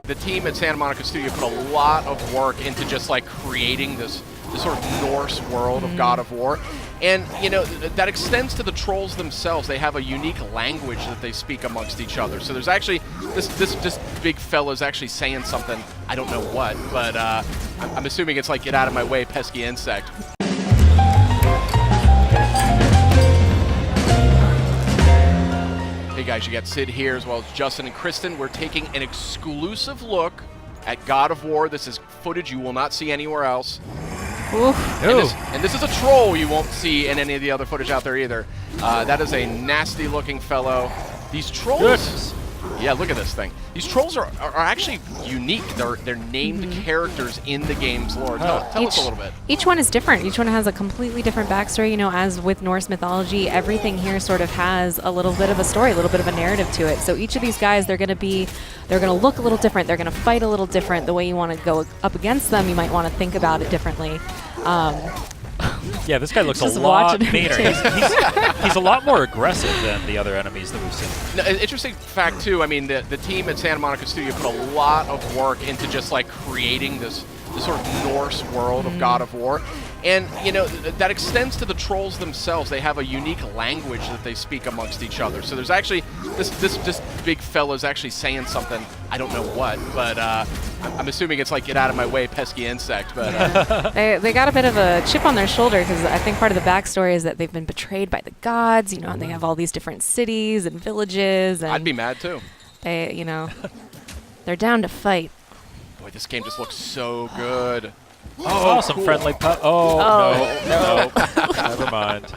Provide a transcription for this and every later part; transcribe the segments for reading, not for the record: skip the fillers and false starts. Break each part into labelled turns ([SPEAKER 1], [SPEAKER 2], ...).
[SPEAKER 1] The team at Santa Monica Studio put a lot of work into just like creating this sort of Norse world of God of War. And, you know, that extends to the trolls themselves. They have a unique language that they speak amongst each other. So there's actually, this big fella's actually saying something, I don't know what, but I'm assuming it's like, get out of my way, pesky insect. Hey guys, you got Sid here as well as Justin and Kristen. We're taking an exclusive look at God of War. This is footage you will not see anywhere else. And this is a troll you won't see in any of the other footage out there either. That is a nasty looking fellow. These trolls, goodness. Yeah, look at this thing. These trolls are actually unique. They're named characters in the game's lore. Tell us a little bit.
[SPEAKER 2] Each one is different. Each one has a completely different backstory. You know, as with Norse mythology, everything here sort of has a little bit of a story, a little bit of a narrative to it. So each of these guys, they're going to look a little different. They're going to fight a little different. The way you want to go up against them, you might want to think about it differently.
[SPEAKER 3] Yeah, this guy looks a lot meaner. He's a lot more aggressive than the other enemies that we've seen.
[SPEAKER 1] Now, interesting fact, too, I mean, the team at Santa Monica Studio put a lot of work into just, like, creating this sort of Norse world of God of War. And, you know, that extends to the trolls themselves. They have a unique language that they speak amongst each other. So there's actually, this big fella's actually saying something, I don't know what, but I'm assuming it's like, get out of my way, pesky insect. But
[SPEAKER 2] they got a bit of a chip on their shoulder because I think part of the backstory is that they've been betrayed by the gods, you know, and they have all these different cities and villages. And
[SPEAKER 1] I'd be mad, too.
[SPEAKER 2] They, you know, they're down to fight.
[SPEAKER 1] Boy, this game just looks so good.
[SPEAKER 3] Oh, some cool. Friendly pup. No, never mind.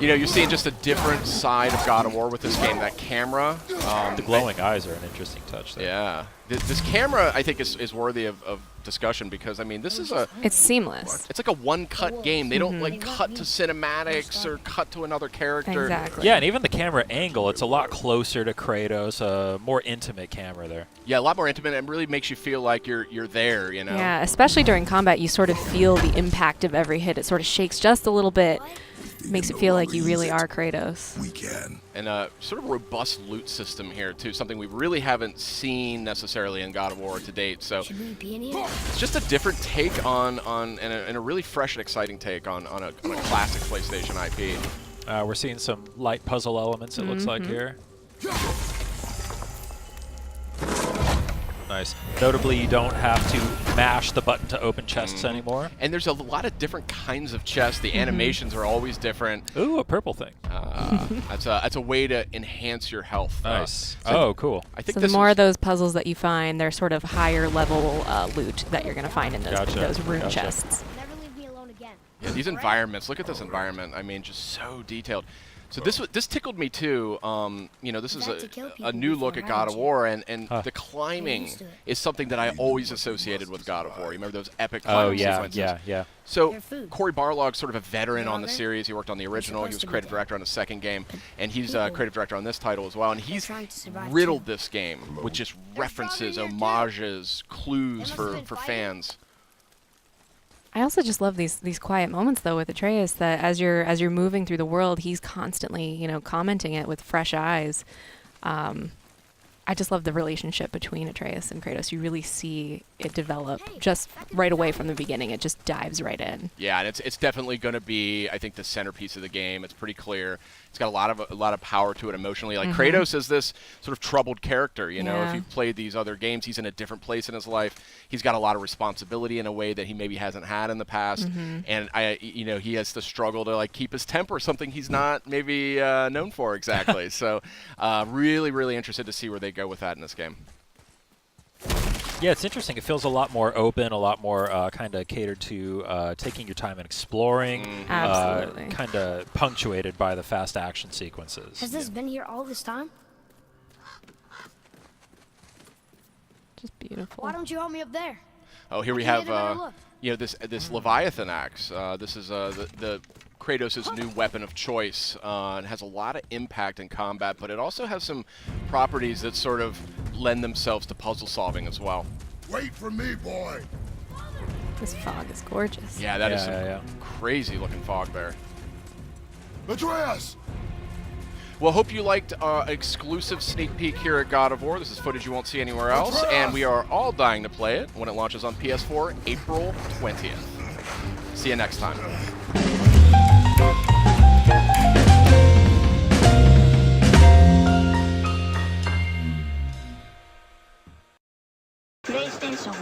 [SPEAKER 1] You know, you're seeing just a different side of God of War with this game. That camera.
[SPEAKER 3] The glowing eyes are an interesting touch there.
[SPEAKER 1] Yeah. This camera, I think, is worthy of discussion because, I mean, this is
[SPEAKER 2] it's seamless.
[SPEAKER 1] It's like a one-cut game. They don't, like, cut to cinematics or cut to another character.
[SPEAKER 2] Exactly.
[SPEAKER 3] Yeah, and even the camera angle, it's a lot closer to Kratos, a more intimate camera there.
[SPEAKER 1] Yeah, a lot more intimate, and really makes you feel like you're there, you know?
[SPEAKER 2] Yeah, especially during combat, you sort of feel the impact of every hit. It sort of shakes just a little bit. Makes it feel like you really are Kratos.
[SPEAKER 4] We can.
[SPEAKER 1] And a sort of robust loot system here, too, something we really haven't seen necessarily in God of War to date. So it's just a different take on and a really fresh and exciting take on a classic PlayStation IP.
[SPEAKER 3] We're seeing some light puzzle elements, it looks like here. Nice. Notably, you don't have to mash the button to open chests anymore.
[SPEAKER 1] And there's a lot of different kinds of chests. The animations are always different.
[SPEAKER 3] Ooh, a purple thing.
[SPEAKER 1] That's a way to enhance your health.
[SPEAKER 3] Nice. Cool.
[SPEAKER 2] I think so the more of those puzzles that you find, they're sort of higher level loot that you're going to find in those rune chests.
[SPEAKER 5] Never leave me alone again.
[SPEAKER 1] Yeah, these environments. Look at this environment. I mean, just so detailed. So this tickled me too. You know, this is a new look at God of War, and the climbing is something that I always associated with God of War. You remember those epic climbing sequences?
[SPEAKER 3] Yeah.
[SPEAKER 1] So Cory Barlog's sort of a veteran on the series. He worked on the original. He was creative director on the second game, and he's creative director on this title as well. And he's riddled this game with just references, homages, clues for fans.
[SPEAKER 2] I also just love these quiet moments though with Atreus, that as you're moving through the world, he's constantly, you know, commenting it with fresh eyes. I just love the relationship between Atreus and Kratos. You really see it develop just right away from the beginning. It just dives right in. Yeah, and
[SPEAKER 1] it's definitely going to be, I think, the centerpiece of the game. It's pretty clear. It's got a lot of power to it emotionally. Like Kratos is this sort of troubled character. You know, if you've played these other games, he's in a different place in his life. He's got a lot of responsibility in a way that he maybe hasn't had in the past. And he has to struggle to like keep his temper, something he's not maybe known for exactly. So, really, really interested to see where they go with that in this game.
[SPEAKER 3] Yeah, it's interesting. It feels a lot more open, a lot more kind of catered to taking your time and exploring.
[SPEAKER 2] Absolutely.
[SPEAKER 3] Kind of punctuated by the fast action sequences.
[SPEAKER 5] Has this been here all this time?
[SPEAKER 2] Just beautiful.
[SPEAKER 5] Why don't you help me up there?
[SPEAKER 1] Oh, here we have this Leviathan axe. This is the Kratos' new weapon of choice. It has a lot of impact in combat, but it also has some properties that sort of lend themselves to puzzle solving as well.
[SPEAKER 4] Wait for me, boy.
[SPEAKER 2] This fog is gorgeous.
[SPEAKER 1] Yeah, that is some crazy looking fog there.
[SPEAKER 4] Atreus!
[SPEAKER 1] Well, hope you liked exclusive sneak peek here at God of War. This is footage you won't see anywhere else, and we are all dying to play it when it launches on PS4, April 20th. See you next time.
[SPEAKER 5] PlayStation